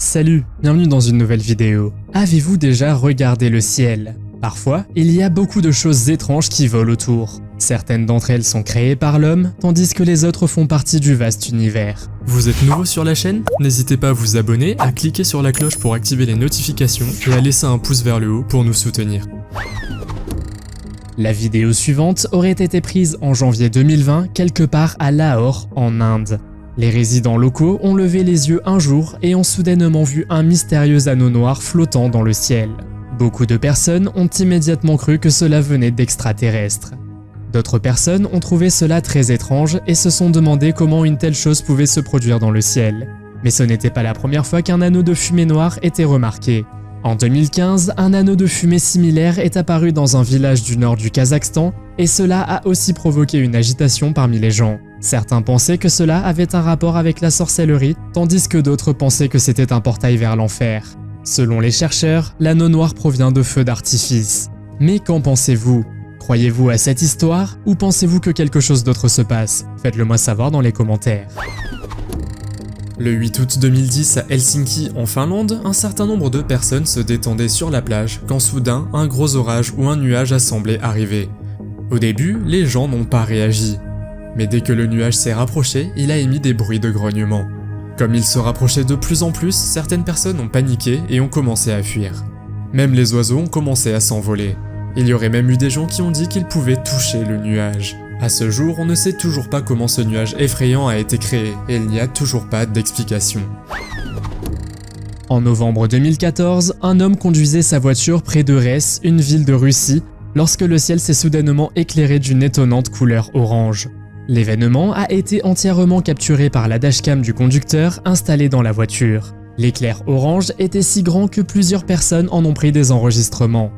Salut, bienvenue dans une nouvelle vidéo. Avez-vous déjà regardé le ciel? Parfois, il y a beaucoup de choses étranges qui volent autour. Certaines d'entre elles sont créées par l'homme, tandis que les autres font partie du vaste univers. Vous êtes nouveau sur la chaîne? N'hésitez pas à vous abonner, à cliquer sur la cloche pour activer les notifications et à laisser un pouce vers le haut pour nous soutenir. La vidéo suivante aurait été prise en janvier 2020 quelque part à Lahore, en Inde. Les résidents locaux ont levé les yeux un jour et ont soudainement vu un mystérieux anneau noir flottant dans le ciel. Beaucoup de personnes ont immédiatement cru que cela venait d'extraterrestres. D'autres personnes ont trouvé cela très étrange et se sont demandé comment une telle chose pouvait se produire dans le ciel. Mais ce n'était pas la première fois qu'un anneau de fumée noire était remarqué. En 2015, un anneau de fumée similaire est apparu dans un village du nord du Kazakhstan et cela a aussi provoqué une agitation parmi les gens. Certains pensaient que cela avait un rapport avec la sorcellerie, tandis que d'autres pensaient que c'était un portail vers l'enfer. Selon les chercheurs, l'anneau noir provient de feux d'artifice. Mais qu'en pensez-vous? Croyez-vous à cette histoire ou pensez-vous que quelque chose d'autre se passe? Faites-le moi savoir dans les commentaires. Le 8 août 2010 à Helsinki en Finlande, un certain nombre de personnes se détendaient sur la plage quand soudain un gros orage ou un nuage a semblé arriver. Au début, les gens n'ont pas réagi. Mais dès que le nuage s'est rapproché, il a émis des bruits de grognement. Comme il se rapprochait de plus en plus, certaines personnes ont paniqué et ont commencé à fuir. Même les oiseaux ont commencé à s'envoler. Il y aurait même eu des gens qui ont dit qu'ils pouvaient toucher le nuage. À ce jour, on ne sait toujours pas comment ce nuage effrayant a été créé et il n'y a toujours pas d'explication. En novembre 2014, un homme conduisait sa voiture près de Rès, une ville de Russie, lorsque le ciel s'est soudainement éclairé d'une étonnante couleur orange. L'événement a été entièrement capturé par la dashcam du conducteur installé dans la voiture. L'éclair orange était si grand que plusieurs personnes en ont pris des enregistrements.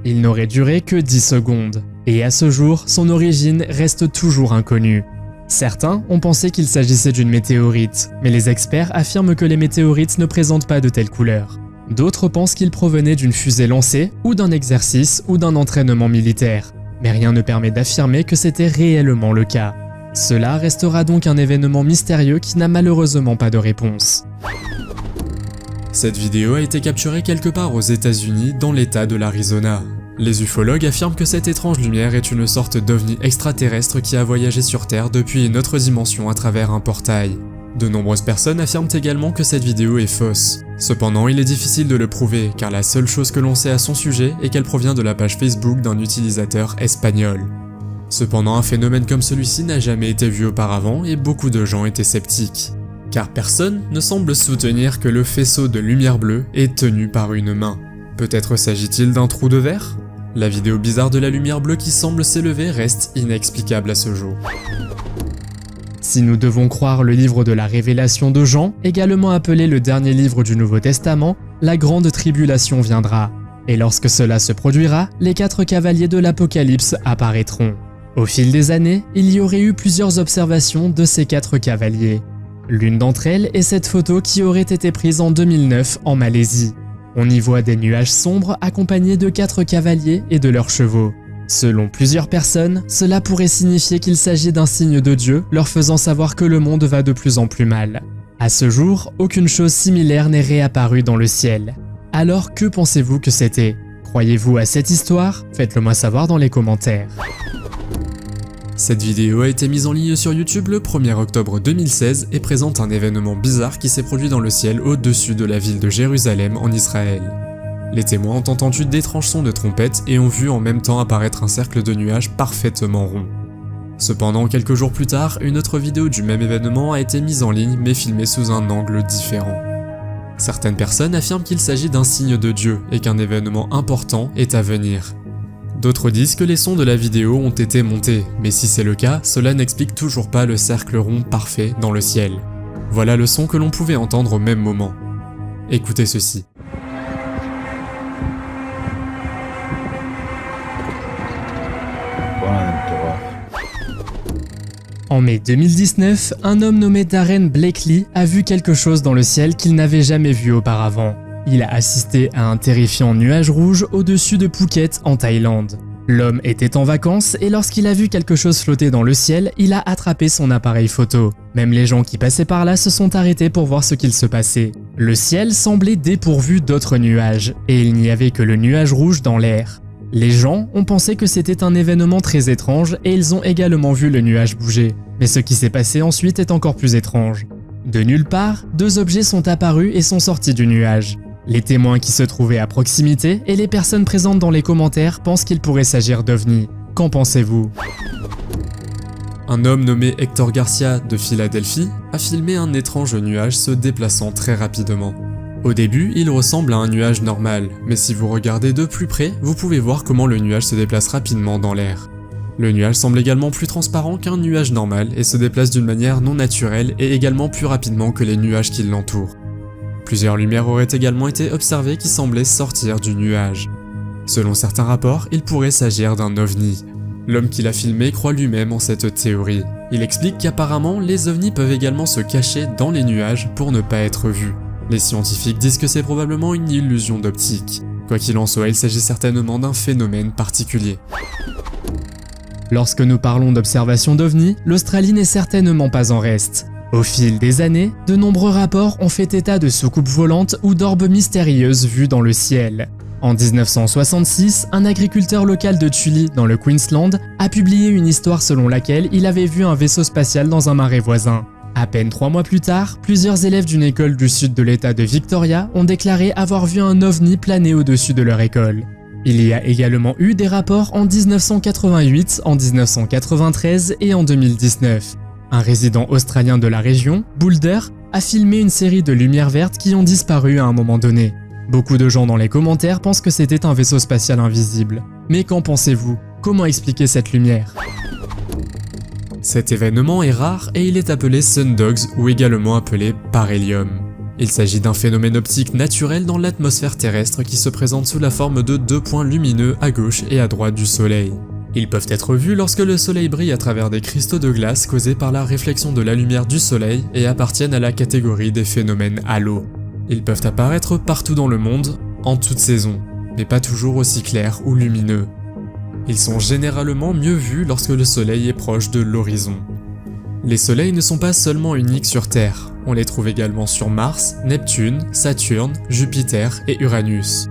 Il n'aurait duré que 10 secondes. Et à ce jour, son origine reste toujours inconnue. Certains ont pensé qu'il s'agissait d'une météorite, mais les experts affirment que les météorites ne présentent pas de telles couleurs. D'autres pensent qu'il provenait d'une fusée lancée, ou d'un exercice, ou d'un entraînement militaire. Mais rien ne permet d'affirmer que c'était réellement le cas. Cela restera donc un événement mystérieux qui n'a malheureusement pas de réponse. Cette vidéo a été capturée quelque part aux États-Unis, dans l'état de l'Arizona. Les ufologues affirment que cette étrange lumière est une sorte d'ovni extraterrestre qui a voyagé sur Terre depuis une autre dimension à travers un portail. De nombreuses personnes affirment également que cette vidéo est fausse. Cependant, il est difficile de le prouver, car la seule chose que l'on sait à son sujet est qu'elle provient de la page Facebook d'un utilisateur espagnol. Cependant, un phénomène comme celui-ci n'a jamais été vu auparavant et beaucoup de gens étaient sceptiques. Car personne ne semble soutenir que le faisceau de lumière bleue est tenu par une main. Peut-être s'agit-il d'un trou de verre? La vidéo bizarre de la lumière bleue qui semble s'élever reste inexplicable à ce jour. Si nous devons croire le livre de la Révélation de Jean, également appelé le dernier livre du Nouveau Testament, la grande tribulation viendra. Et lorsque cela se produira, les 4 cavaliers de l'Apocalypse apparaîtront. Au fil des années, il y aurait eu plusieurs observations de ces 4 cavaliers. L'une d'entre elles est cette photo qui aurait été prise en 2009 en Malaisie. On y voit des nuages sombres accompagnés de 4 cavaliers et de leurs chevaux. Selon plusieurs personnes, cela pourrait signifier qu'il s'agit d'un signe de Dieu leur faisant savoir que le monde va de plus en plus mal. À ce jour, aucune chose similaire n'est réapparue dans le ciel. Alors que pensez-vous que c'était? Croyez-vous à cette histoire? Faites-le moi savoir dans les commentaires. Cette vidéo a été mise en ligne sur YouTube le 1er octobre 2016 et présente un événement bizarre qui s'est produit dans le ciel au-dessus de la ville de Jérusalem en Israël. Les témoins ont entendu d'étranges sons de trompettes et ont vu en même temps apparaître un cercle de nuages parfaitement rond. Cependant, quelques jours plus tard, une autre vidéo du même événement a été mise en ligne mais filmée sous un angle différent. Certaines personnes affirment qu'il s'agit d'un signe de Dieu et qu'un événement important est à venir. D'autres disent que les sons de la vidéo ont été montés, mais si c'est le cas, cela n'explique toujours pas le cercle rond parfait dans le ciel. Voilà le son que l'on pouvait entendre au même moment. Écoutez ceci. En mai 2019, un homme nommé Darren Blakely a vu quelque chose dans le ciel qu'il n'avait jamais vu auparavant. Il a assisté à un terrifiant nuage rouge au-dessus de Phuket en Thaïlande. L'homme était en vacances et lorsqu'il a vu quelque chose flotter dans le ciel, il a attrapé son appareil photo. Même les gens qui passaient par là se sont arrêtés pour voir ce qu'il se passait. Le ciel semblait dépourvu d'autres nuages, et il n'y avait que le nuage rouge dans l'air. Les gens ont pensé que c'était un événement très étrange et ils ont également vu le nuage bouger. Mais ce qui s'est passé ensuite est encore plus étrange. De nulle part, deux objets sont apparus et sont sortis du nuage. Les témoins qui se trouvaient à proximité et les personnes présentes dans les commentaires pensent qu'il pourrait s'agir d'ovnis. Qu'en pensez-vous ? Un homme nommé Hector Garcia de Philadelphie a filmé un étrange nuage se déplaçant très rapidement. Au début, il ressemble à un nuage normal, mais si vous regardez de plus près, vous pouvez voir comment le nuage se déplace rapidement dans l'air. Le nuage semble également plus transparent qu'un nuage normal et se déplace d'une manière non naturelle et également plus rapidement que les nuages qui l'entourent. Plusieurs lumières auraient également été observées qui semblaient sortir du nuage. Selon certains rapports, il pourrait s'agir d'un ovni. L'homme qui l'a filmé croit lui-même en cette théorie. Il explique qu'apparemment, les ovnis peuvent également se cacher dans les nuages pour ne pas être vus. Les scientifiques disent que c'est probablement une illusion d'optique. Quoi qu'il en soit, il s'agit certainement d'un phénomène particulier. Lorsque nous parlons d'observation d'ovnis, l'Australie n'est certainement pas en reste. Au fil des années, de nombreux rapports ont fait état de soucoupes volantes ou d'orbes mystérieuses vues dans le ciel. En 1966, un agriculteur local de Tully, dans le Queensland, a publié une histoire selon laquelle il avait vu un vaisseau spatial dans un marais voisin. À peine 3 mois plus tard, plusieurs élèves d'une école du sud de l'État de Victoria ont déclaré avoir vu un ovni planer au-dessus de leur école. Il y a également eu des rapports en 1988, en 1993 et en 2019. Un résident australien de la région, Boulder, a filmé une série de lumières vertes qui ont disparu à un moment donné. Beaucoup de gens dans les commentaires pensent que c'était un vaisseau spatial invisible. Mais qu'en pensez-vous ? Comment expliquer cette lumière ? Cet événement est rare et il est appelé sundogs ou également appelé parhélium. Il s'agit d'un phénomène optique naturel dans l'atmosphère terrestre qui se présente sous la forme de deux points lumineux à gauche et à droite du Soleil. Ils peuvent être vus lorsque le Soleil brille à travers des cristaux de glace causés par la réflexion de la lumière du Soleil et appartiennent à la catégorie des phénomènes halo. Ils peuvent apparaître partout dans le monde, en toute saison, mais pas toujours aussi clairs ou lumineux. Ils sont généralement mieux vus lorsque le Soleil est proche de l'horizon. Les soleils ne sont pas seulement uniques sur Terre, on les trouve également sur Mars, Neptune, Saturne, Jupiter et Uranus.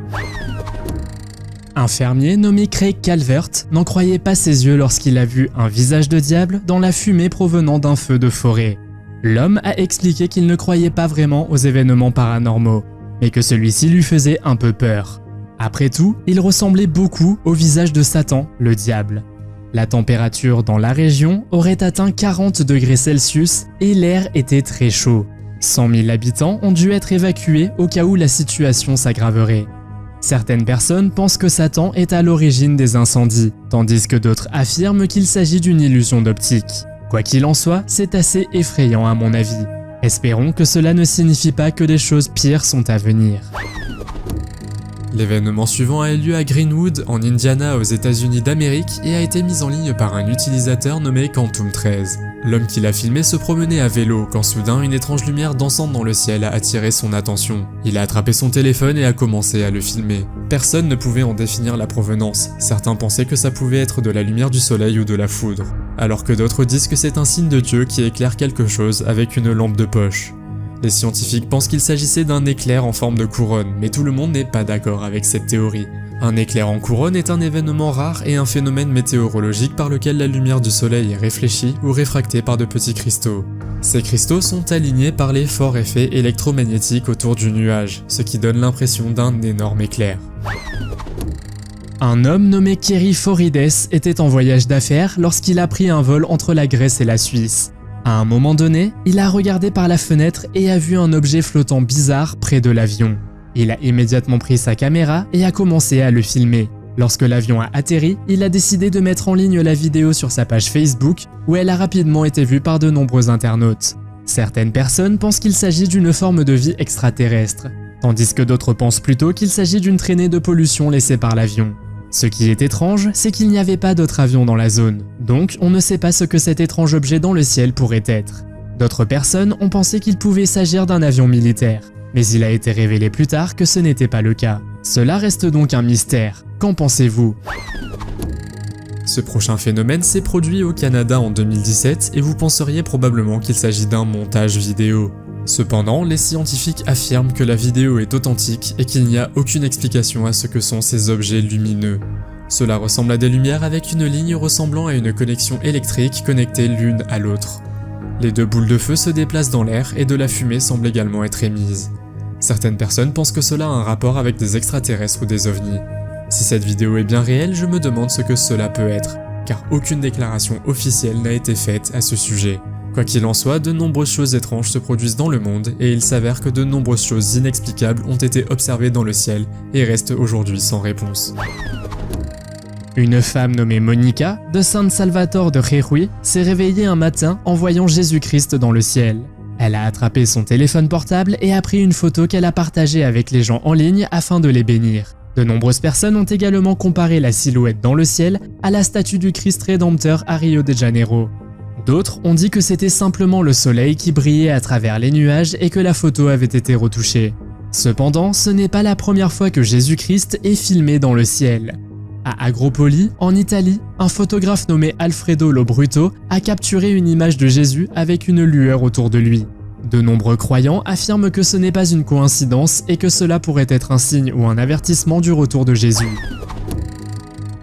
Un fermier nommé Craig Calvert n'en croyait pas ses yeux lorsqu'il a vu un visage de diable dans la fumée provenant d'un feu de forêt. L'homme a expliqué qu'il ne croyait pas vraiment aux événements paranormaux, mais que celui-ci lui faisait un peu peur. Après tout, il ressemblait beaucoup au visage de Satan, le diable. La température dans la région aurait atteint 40 degrés Celsius et l'air était très chaud. 100 000 habitants ont dû être évacués au cas où la situation s'aggraverait. Certaines personnes pensent que Satan est à l'origine des incendies, tandis que d'autres affirment qu'il s'agit d'une illusion d'optique. Quoi qu'il en soit, c'est assez effrayant à mon avis. Espérons que cela ne signifie pas que des choses pires sont à venir. L'événement suivant a eu lieu à Greenwood, en Indiana, aux États-Unis d'Amérique, et a été mis en ligne par un utilisateur nommé Quantum13. L'homme qui l'a filmé se promenait à vélo quand soudain une étrange lumière dansante dans le ciel a attiré son attention. Il a attrapé son téléphone et a commencé à le filmer. Personne ne pouvait en définir la provenance. Certains pensaient que ça pouvait être de la lumière du soleil ou de la foudre, alors que d'autres disent que c'est un signe de Dieu qui éclaire quelque chose avec une lampe de poche. Les scientifiques pensent qu'il s'agissait d'un éclair en forme de couronne, mais tout le monde n'est pas d'accord avec cette théorie. Un éclair en couronne est un événement rare et un phénomène météorologique par lequel la lumière du soleil est réfléchie ou réfractée par de petits cristaux. Ces cristaux sont alignés par les forts effets électromagnétiques autour du nuage, ce qui donne l'impression d'un énorme éclair. Un homme nommé Kerry Forides était en voyage d'affaires lorsqu'il a pris un vol entre la Grèce et la Suisse. À un moment donné, il a regardé par la fenêtre et a vu un objet flottant bizarre près de l'avion. Il a immédiatement pris sa caméra et a commencé à le filmer. Lorsque l'avion a atterri, il a décidé de mettre en ligne la vidéo sur sa page Facebook, où elle a rapidement été vue par de nombreux internautes. Certaines personnes pensent qu'il s'agit d'une forme de vie extraterrestre, tandis que d'autres pensent plutôt qu'il s'agit d'une traînée de pollution laissée par l'avion. Ce qui est étrange, c'est qu'il n'y avait pas d'autres avions dans la zone, donc on ne sait pas ce que cet étrange objet dans le ciel pourrait être. D'autres personnes ont pensé qu'il pouvait s'agir d'un avion militaire, mais il a été révélé plus tard que ce n'était pas le cas. Cela reste donc un mystère. Qu'en pensez-vous ? Ce prochain phénomène s'est produit au Canada en 2017 et vous penseriez probablement qu'il s'agit d'un montage vidéo. Cependant, les scientifiques affirment que la vidéo est authentique et qu'il n'y a aucune explication à ce que sont ces objets lumineux. Cela ressemble à des lumières avec une ligne ressemblant à une connexion électrique connectée l'une à l'autre. Les deux boules de feu se déplacent dans l'air et de la fumée semble également être émise. Certaines personnes pensent que cela a un rapport avec des extraterrestres ou des ovnis. Si cette vidéo est bien réelle, je me demande ce que cela peut être, car aucune déclaration officielle n'a été faite à ce sujet. Quoi qu'il en soit, de nombreuses choses étranges se produisent dans le monde et il s'avère que de nombreuses choses inexplicables ont été observées dans le ciel et restent aujourd'hui sans réponse. Une femme nommée Monica, de San Salvador de Jujuy, s'est réveillée un matin en voyant Jésus-Christ dans le ciel. Elle a attrapé son téléphone portable et a pris une photo qu'elle a partagée avec les gens en ligne afin de les bénir. De nombreuses personnes ont également comparé la silhouette dans le ciel à la statue du Christ Rédempteur à Rio de Janeiro. D'autres ont dit que c'était simplement le soleil qui brillait à travers les nuages et que la photo avait été retouchée. Cependant, ce n'est pas la première fois que Jésus-Christ est filmé dans le ciel. À Agropoli, en Italie, un photographe nommé Alfredo Lo Bruto a capturé une image de Jésus avec une lueur autour de lui. De nombreux croyants affirment que ce n'est pas une coïncidence et que cela pourrait être un signe ou un avertissement du retour de Jésus.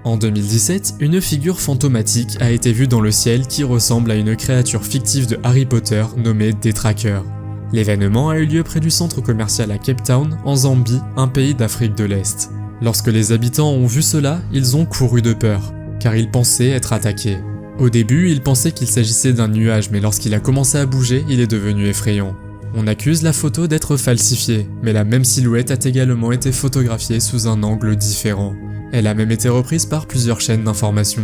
En 2017, une figure fantomatique a été vue dans le ciel qui ressemble à une créature fictive de Harry Potter nommée Détraqueur. L'événement a eu lieu près du centre commercial à Cape Town, en Zambie, un pays d'Afrique de l'Est. Lorsque les habitants ont vu cela, ils ont couru de peur, car ils pensaient être attaqués. Au début, ils pensaient qu'il s'agissait d'un nuage, mais lorsqu'il a commencé à bouger, il est devenu effrayant. On accuse la photo d'être falsifiée, mais la même silhouette a également été photographiée sous un angle différent. Elle a même été reprise par plusieurs chaînes d'information.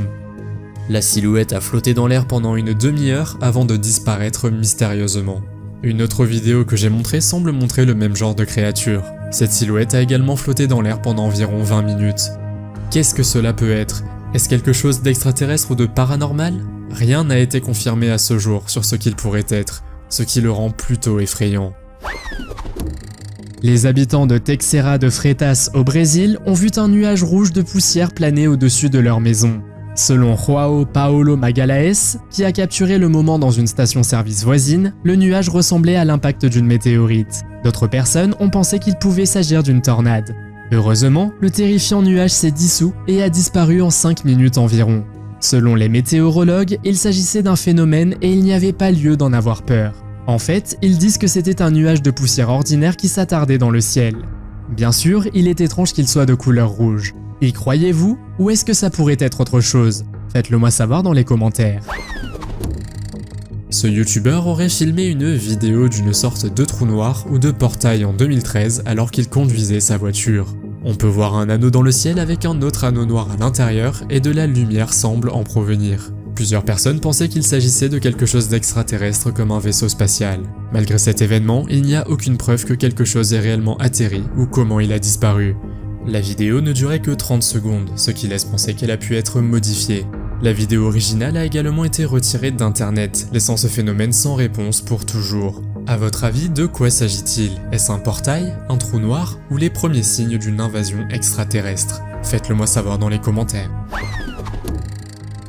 La silhouette a flotté dans l'air pendant une demi-heure avant de disparaître mystérieusement. Une autre vidéo que j'ai montrée semble montrer le même genre de créature. Cette silhouette a également flotté dans l'air pendant environ 20 minutes. Qu'est-ce que cela peut être? Est-ce quelque chose d'extraterrestre ou de paranormal? Rien n'a été confirmé à ce jour sur ce qu'il pourrait être, ce qui le rend plutôt effrayant. Les habitants de Teixeira de Freitas au Brésil ont vu un nuage rouge de poussière planer au-dessus de leur maison. Selon João Paulo Magalhães, qui a capturé le moment dans une station-service voisine, le nuage ressemblait à l'impact d'une météorite. D'autres personnes ont pensé qu'il pouvait s'agir d'une tornade. Heureusement, le terrifiant nuage s'est dissous et a disparu en 5 minutes environ. Selon les météorologues, il s'agissait d'un phénomène et il n'y avait pas lieu d'en avoir peur. En fait, ils disent que c'était un nuage de poussière ordinaire qui s'attardait dans le ciel. Bien sûr, il est étrange qu'il soit de couleur rouge. Y croyez-vous? Ou est-ce que ça pourrait être autre chose? Faites-le moi savoir dans les commentaires. Ce youtubeur aurait filmé une vidéo d'une sorte de trou noir ou de portail en 2013 alors qu'il conduisait sa voiture. On peut voir un anneau dans le ciel avec un autre anneau noir à l'intérieur et de la lumière semble en provenir. Plusieurs personnes pensaient qu'il s'agissait de quelque chose d'extraterrestre comme un vaisseau spatial. Malgré cet événement, il n'y a aucune preuve que quelque chose ait réellement atterri ou comment il a disparu. La vidéo ne durait que 30 secondes, ce qui laisse penser qu'elle a pu être modifiée. La vidéo originale a également été retirée d'internet, laissant ce phénomène sans réponse pour toujours. À votre avis, de quoi s'agit-il? Est-ce un portail, un trou noir ou les premiers signes d'une invasion extraterrestre? Faites-le moi savoir dans les commentaires.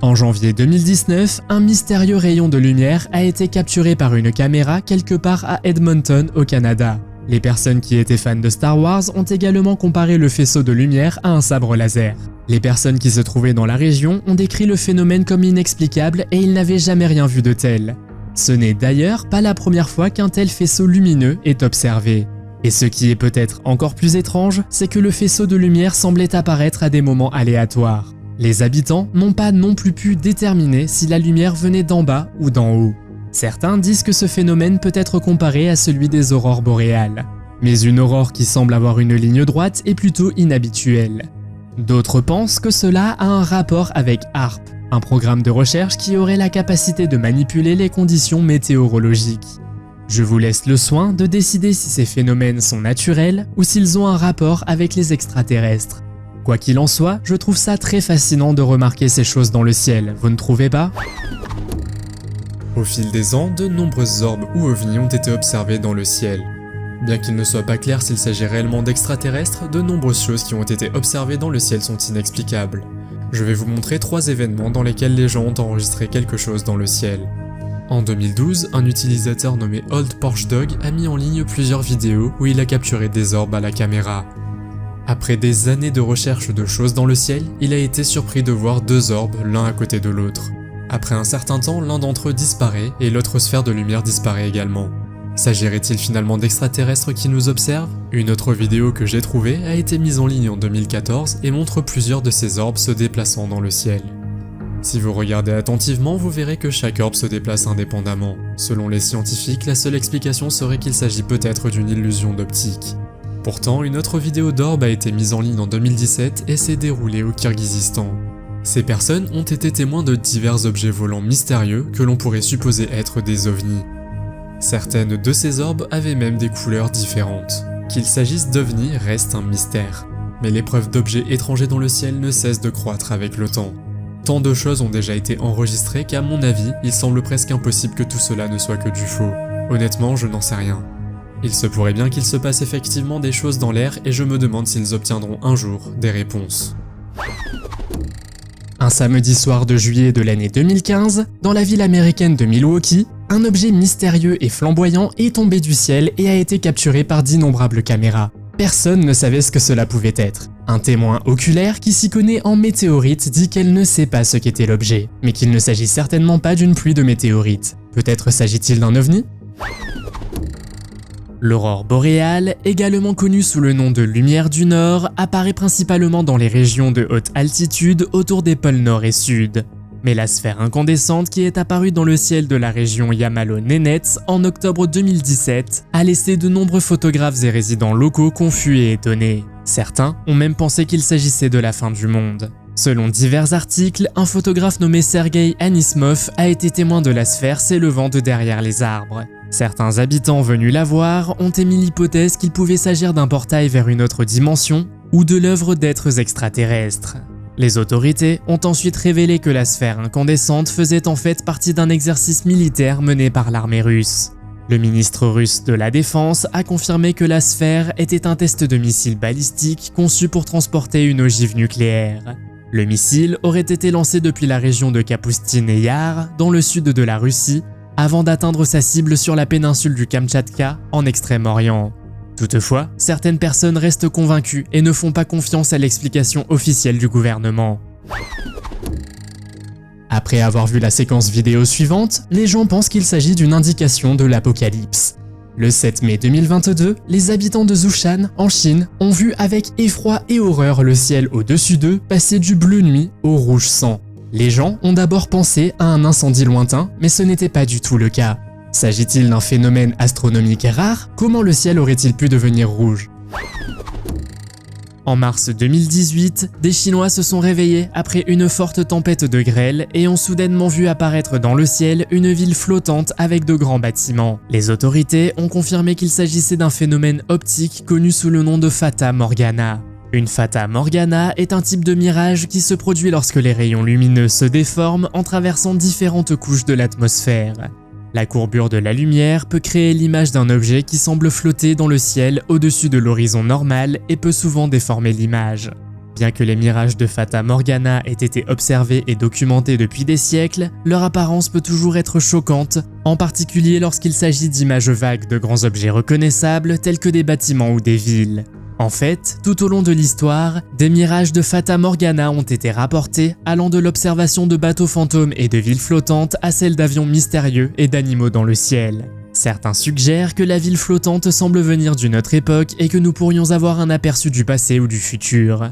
En janvier 2019, un mystérieux rayon de lumière a été capturé par une caméra quelque part à Edmonton au Canada. Les personnes qui étaient fans de Star Wars ont également comparé le faisceau de lumière à un sabre laser. Les personnes qui se trouvaient dans la région ont décrit le phénomène comme inexplicable et ils n'avaient jamais rien vu de tel. Ce n'est d'ailleurs pas la première fois qu'un tel faisceau lumineux est observé. Et ce qui est peut-être encore plus étrange, c'est que le faisceau de lumière semblait apparaître à des moments aléatoires. Les habitants n'ont pas non plus pu déterminer si la lumière venait d'en bas ou d'en haut. Certains disent que ce phénomène peut être comparé à celui des aurores boréales. Mais une aurore qui semble avoir une ligne droite est plutôt inhabituelle. D'autres pensent que cela a un rapport avec HAARP, un programme de recherche qui aurait la capacité de manipuler les conditions météorologiques. Je vous laisse le soin de décider si ces phénomènes sont naturels ou s'ils ont un rapport avec les extraterrestres. Quoi qu'il en soit, je trouve ça très fascinant de remarquer ces choses dans le ciel, vous ne trouvez pas? Au fil des ans, de nombreuses orbes ou ovnis ont été observés dans le ciel. Bien qu'il ne soit pas clair s'il s'agit réellement d'extraterrestres, de nombreuses choses qui ont été observées dans le ciel sont inexplicables. Je vais vous montrer 3 événements dans lesquels les gens ont enregistré quelque chose dans le ciel. En 2012, un utilisateur nommé Old Porch Dog a mis en ligne plusieurs vidéos où il a capturé des orbes à la caméra. Après des années de recherche de choses dans le ciel, il a été surpris de voir 2 orbes l'un à côté de l'autre. Après un certain temps, l'un d'entre eux disparaît et l'autre sphère de lumière disparaît également. S'agirait-il finalement d'extraterrestres qui nous observent? Une autre vidéo que j'ai trouvée a été mise en ligne en 2014 et montre plusieurs de ces orbes se déplaçant dans le ciel. Si vous regardez attentivement, vous verrez que chaque orbe se déplace indépendamment. Selon les scientifiques, la seule explication serait qu'il s'agit peut-être d'une illusion d'optique. Pourtant, une autre vidéo d'orbe a été mise en ligne en 2017 et s'est déroulée au Kirghizistan. Ces personnes ont été témoins de divers objets volants mystérieux que l'on pourrait supposer être des ovnis. Certaines de ces orbes avaient même des couleurs différentes. Qu'il s'agisse d'ovnis reste un mystère. Mais les preuves d'objets étrangers dans le ciel ne cessent de croître avec le temps. Tant de choses ont déjà été enregistrées qu'à mon avis, il semble presque impossible que tout cela ne soit que du faux. Honnêtement, je n'en sais rien. Il se pourrait bien qu'il se passe effectivement des choses dans l'air et je me demande s'ils obtiendront un jour des réponses. Un samedi soir de juillet de l'année 2015, dans la ville américaine de Milwaukee, un objet mystérieux et flamboyant est tombé du ciel et a été capturé par d'innombrables caméras. Personne ne savait ce que cela pouvait être. Un témoin oculaire qui s'y connaît en météorites dit qu'elle ne sait pas ce qu'était l'objet, mais qu'il ne s'agit certainement pas d'une pluie de météorites. Peut-être s'agit-il d'un ovni ? L'aurore boréale, également connue sous le nom de lumière du Nord, apparaît principalement dans les régions de haute altitude autour des pôles Nord et Sud. Mais la sphère incandescente qui est apparue dans le ciel de la région Yamalo-Nenets en octobre 2017 a laissé de nombreux photographes et résidents locaux confus et étonnés. Certains ont même pensé qu'il s'agissait de la fin du monde. Selon divers articles, un photographe nommé Sergei Anismov a été témoin de la sphère s'élevant de derrière les arbres. Certains habitants venus la voir ont émis l'hypothèse qu'il pouvait s'agir d'un portail vers une autre dimension ou de l'œuvre d'êtres extraterrestres. Les autorités ont ensuite révélé que la sphère incandescente faisait en fait partie d'un exercice militaire mené par l'armée russe. Le ministre russe de la Défense a confirmé que la sphère était un test de missile balistique conçu pour transporter une ogive nucléaire. Le missile aurait été lancé depuis la région de Kapustine et Yar, dans le sud de la Russie, avant d'atteindre sa cible sur la péninsule du Kamtchatka, en Extrême-Orient. Toutefois, certaines personnes restent convaincues et ne font pas confiance à l'explication officielle du gouvernement. Après avoir vu la séquence vidéo suivante, les gens pensent qu'il s'agit d'une indication de l'apocalypse. Le 7 mai 2022, les habitants de Zhoushan, en Chine, ont vu avec effroi et horreur le ciel au-dessus d'eux passer du bleu nuit au rouge sang. Les gens ont d'abord pensé à un incendie lointain, mais ce n'était pas du tout le cas. S'agit-il d'un phénomène astronomique rare? Comment le ciel aurait-il pu devenir rouge? En mars 2018, des Chinois se sont réveillés après une forte tempête de grêle et ont soudainement vu apparaître dans le ciel une ville flottante avec de grands bâtiments. Les autorités ont confirmé qu'il s'agissait d'un phénomène optique connu sous le nom de Fata Morgana. Une Fata Morgana est un type de mirage qui se produit lorsque les rayons lumineux se déforment en traversant différentes couches de l'atmosphère. La courbure de la lumière peut créer l'image d'un objet qui semble flotter dans le ciel au-dessus de l'horizon normal et peut souvent déformer l'image. Bien que les mirages de Fata Morgana aient été observés et documentés depuis des siècles, leur apparence peut toujours être choquante, en particulier lorsqu'il s'agit d'images vagues de grands objets reconnaissables tels que des bâtiments ou des villes. En fait, tout au long de l'histoire, des mirages de Fata Morgana ont été rapportés, allant de l'observation de bateaux fantômes et de villes flottantes à celle d'avions mystérieux et d'animaux dans le ciel. Certains suggèrent que la ville flottante semble venir d'une autre époque et que nous pourrions avoir un aperçu du passé ou du futur.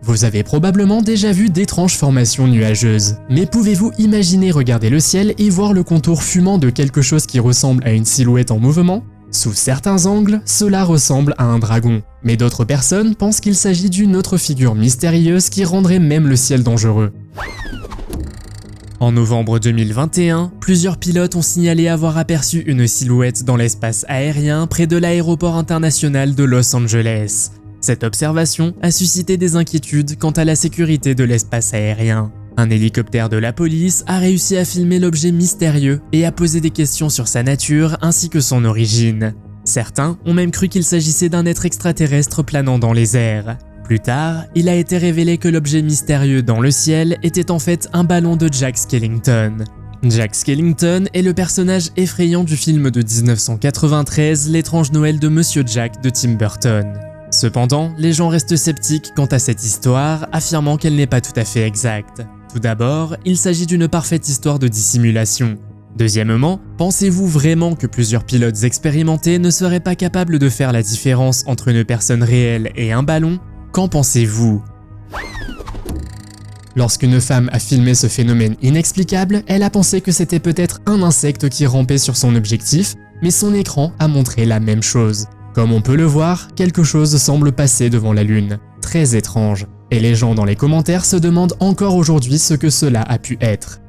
Vous avez probablement déjà vu d'étranges formations nuageuses, mais pouvez-vous imaginer regarder le ciel et voir le contour fumant de quelque chose qui ressemble à une silhouette en mouvement ? Sous certains angles, cela ressemble à un dragon, mais d'autres personnes pensent qu'il s'agit d'une autre figure mystérieuse qui rendrait même le ciel dangereux. En novembre 2021, plusieurs pilotes ont signalé avoir aperçu une silhouette dans l'espace aérien près de l'aéroport international de Los Angeles. Cette observation a suscité des inquiétudes quant à la sécurité de l'espace aérien. Un hélicoptère de la police a réussi à filmer l'objet mystérieux et à poser des questions sur sa nature ainsi que son origine. Certains ont même cru qu'il s'agissait d'un être extraterrestre planant dans les airs. Plus tard, il a été révélé que l'objet mystérieux dans le ciel était en fait un ballon de Jack Skellington. Jack Skellington est le personnage effrayant du film de 1993 L'étrange Noël de Monsieur Jack de Tim Burton. Cependant, les gens restent sceptiques quant à cette histoire, affirmant qu'elle n'est pas tout à fait exacte. Tout d'abord, il s'agit d'une parfaite histoire de dissimulation. Deuxièmement, pensez-vous vraiment que plusieurs pilotes expérimentés ne seraient pas capables de faire la différence entre une personne réelle et un ballon? Qu'en pensez-vous? Lorsqu'une femme a filmé ce phénomène inexplicable, elle a pensé que c'était peut-être un insecte qui rampait sur son objectif, mais son écran a montré la même chose. Comme on peut le voir, quelque chose semble passer devant la Lune. Très étrange. Et les gens dans les commentaires se demandent encore aujourd'hui ce que cela a pu être.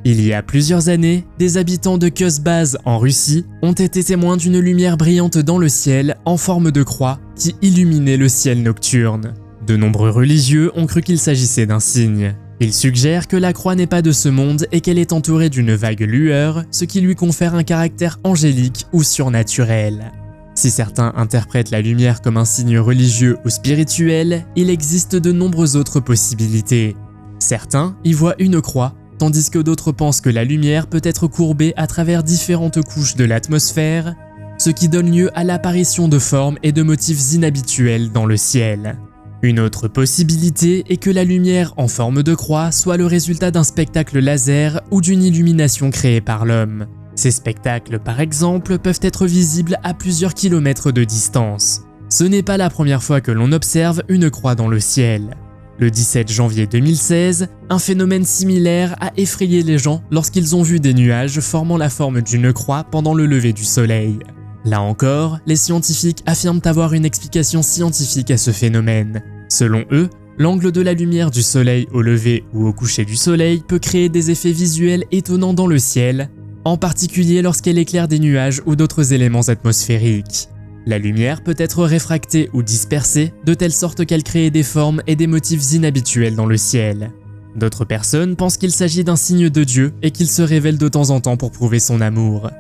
Il y a plusieurs années, des habitants de Kuzbaz en Russie ont été témoins d'une lumière brillante dans le ciel en forme de croix qui illuminait le ciel nocturne. De nombreux religieux ont cru qu'il s'agissait d'un signe. Ils suggèrent que la croix n'est pas de ce monde et qu'elle est entourée d'une vague lueur, ce qui lui confère un caractère angélique ou surnaturel. Si certains interprètent la lumière comme un signe religieux ou spirituel, il existe de nombreuses autres possibilités. Certains y voient une croix, tandis que d'autres pensent que la lumière peut être courbée à travers différentes couches de l'atmosphère, ce qui donne lieu à l'apparition de formes et de motifs inhabituels dans le ciel. Une autre possibilité est que la lumière en forme de croix soit le résultat d'un spectacle laser ou d'une illumination créée par l'homme. Ces spectacles, par exemple, peuvent être visibles à plusieurs kilomètres de distance. Ce n'est pas la première fois que l'on observe une croix dans le ciel. Le 17 janvier 2016, un phénomène similaire a effrayé les gens lorsqu'ils ont vu des nuages formant la forme d'une croix pendant le lever du soleil. Là encore, les scientifiques affirment avoir une explication scientifique à ce phénomène. Selon eux, l'angle de la lumière du soleil au lever ou au coucher du soleil peut créer des effets visuels étonnants dans le ciel, en particulier lorsqu'elle éclaire des nuages ou d'autres éléments atmosphériques. La lumière peut être réfractée ou dispersée de telle sorte qu'elle crée des formes et des motifs inhabituels dans le ciel. D'autres personnes pensent qu'il s'agit d'un signe de Dieu et qu'il se révèle de temps en temps pour prouver son amour.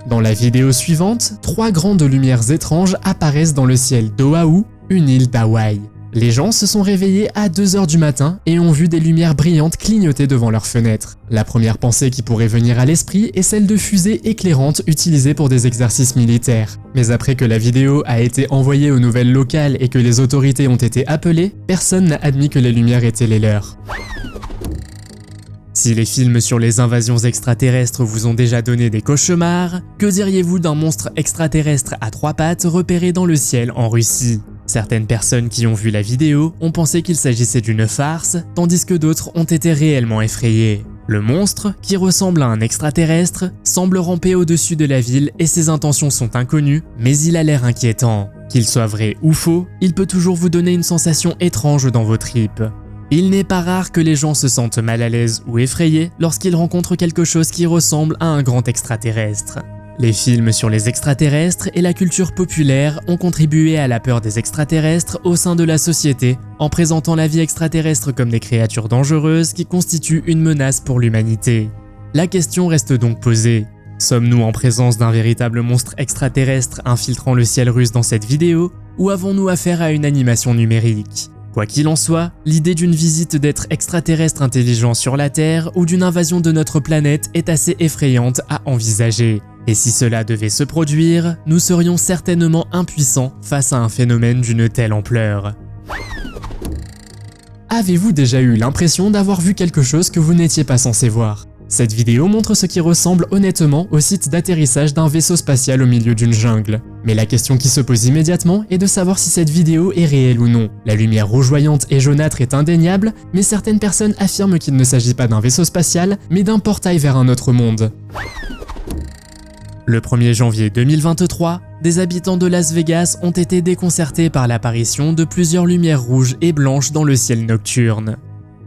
Dans la vidéo suivante, 3 grandes lumières étranges apparaissent dans le ciel d'Oahu, une île d'Hawaï. Les gens se sont réveillés à 2 h du matin et ont vu des lumières brillantes clignoter devant leurs fenêtres. La première pensée qui pourrait venir à l'esprit est celle de fusées éclairantes utilisées pour des exercices militaires. Mais après que la vidéo a été envoyée aux nouvelles locales et que les autorités ont été appelées, personne n'a admis que les lumières étaient les leurs. Si les films sur les invasions extraterrestres vous ont déjà donné des cauchemars, que diriez-vous d'un monstre extraterrestre à 3 pattes repéré dans le ciel en Russie? Certaines personnes qui ont vu la vidéo ont pensé qu'il s'agissait d'une farce, tandis que d'autres ont été réellement effrayées. Le monstre, qui ressemble à un extraterrestre, semble ramper au-dessus de la ville et ses intentions sont inconnues, mais il a l'air inquiétant. Qu'il soit vrai ou faux, il peut toujours vous donner une sensation étrange dans vos tripes. Il n'est pas rare que les gens se sentent mal à l'aise ou effrayés lorsqu'ils rencontrent quelque chose qui ressemble à un grand extraterrestre. Les films sur les extraterrestres et la culture populaire ont contribué à la peur des extraterrestres au sein de la société, en présentant la vie extraterrestre comme des créatures dangereuses qui constituent une menace pour l'humanité. La question reste donc posée. Sommes-nous en présence d'un véritable monstre extraterrestre infiltrant le ciel russe dans cette vidéo, ou avons-nous affaire à une animation numérique ? Quoi qu'il en soit, l'idée d'une visite d'êtres extraterrestres intelligents sur la Terre ou d'une invasion de notre planète est assez effrayante à envisager. Et si cela devait se produire, nous serions certainement impuissants face à un phénomène d'une telle ampleur. Avez-vous déjà eu l'impression d'avoir vu quelque chose que vous n'étiez pas censé voir? Cette vidéo montre ce qui ressemble honnêtement au site d'atterrissage d'un vaisseau spatial au milieu d'une jungle. Mais la question qui se pose immédiatement est de savoir si cette vidéo est réelle ou non. La lumière rougeoyante et jaunâtre est indéniable, mais certaines personnes affirment qu'il ne s'agit pas d'un vaisseau spatial, mais d'un portail vers un autre monde. Le 1er janvier 2023, des habitants de Las Vegas ont été déconcertés par l'apparition de plusieurs lumières rouges et blanches dans le ciel nocturne.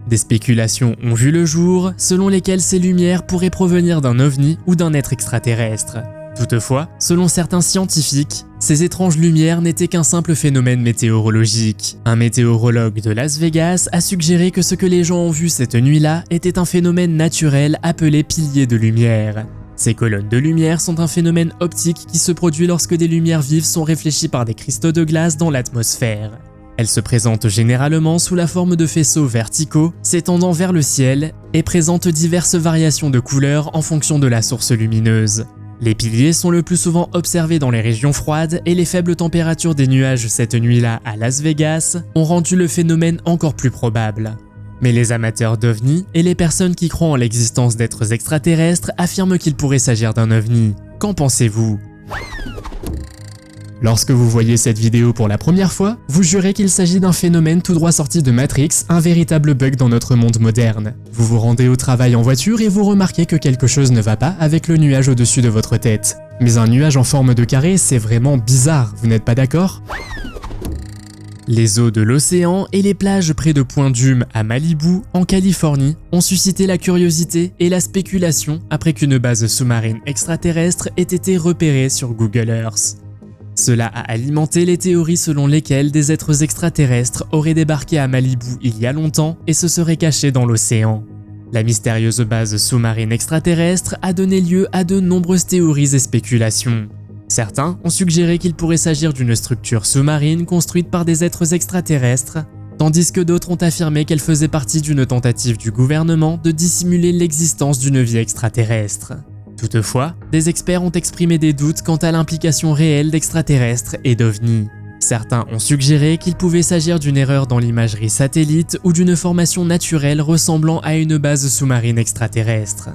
Des spéculations ont vu le jour, selon lesquelles ces lumières pourraient provenir d'un ovni ou d'un être extraterrestre. Toutefois, selon certains scientifiques, ces étranges lumières n'étaient qu'un simple phénomène météorologique. Un météorologue de Las Vegas a suggéré que ce que les gens ont vu cette nuit-là était un phénomène naturel appelé pilier de lumière. Ces colonnes de lumière sont un phénomène optique qui se produit lorsque des lumières vives sont réfléchies par des cristaux de glace dans l'atmosphère. Elles se présentent généralement sous la forme de faisceaux verticaux s'étendant vers le ciel et présentent diverses variations de couleurs en fonction de la source lumineuse. Les piliers sont le plus souvent observés dans les régions froides et les faibles températures des nuages cette nuit-là à Las Vegas ont rendu le phénomène encore plus probable. Mais les amateurs d'ovnis et les personnes qui croient en l'existence d'êtres extraterrestres affirment qu'il pourrait s'agir d'un ovni. Qu'en pensez-vous ? Lorsque vous voyez cette vidéo pour la première fois, vous jurez qu'il s'agit d'un phénomène tout droit sorti de Matrix, un véritable bug dans notre monde moderne. Vous vous rendez au travail en voiture et vous remarquez que quelque chose ne va pas avec le nuage au-dessus de votre tête. Mais un nuage en forme de carré, c'est vraiment bizarre, vous n'êtes pas d'accord ? Les eaux de l'océan et les plages près de Point Dume à Malibu, en Californie, ont suscité la curiosité et la spéculation après qu'une base sous-marine extraterrestre ait été repérée sur Google Earth. Cela a alimenté les théories selon lesquelles des êtres extraterrestres auraient débarqué à Malibu il y a longtemps et se seraient cachés dans l'océan. La mystérieuse base sous-marine extraterrestre a donné lieu à de nombreuses théories et spéculations. Certains ont suggéré qu'il pourrait s'agir d'une structure sous-marine construite par des êtres extraterrestres, tandis que d'autres ont affirmé qu'elle faisait partie d'une tentative du gouvernement de dissimuler l'existence d'une vie extraterrestre. Toutefois, des experts ont exprimé des doutes quant à l'implication réelle d'extraterrestres et d'ovnis. Certains ont suggéré qu'il pouvait s'agir d'une erreur dans l'imagerie satellite ou d'une formation naturelle ressemblant à une base sous-marine extraterrestre.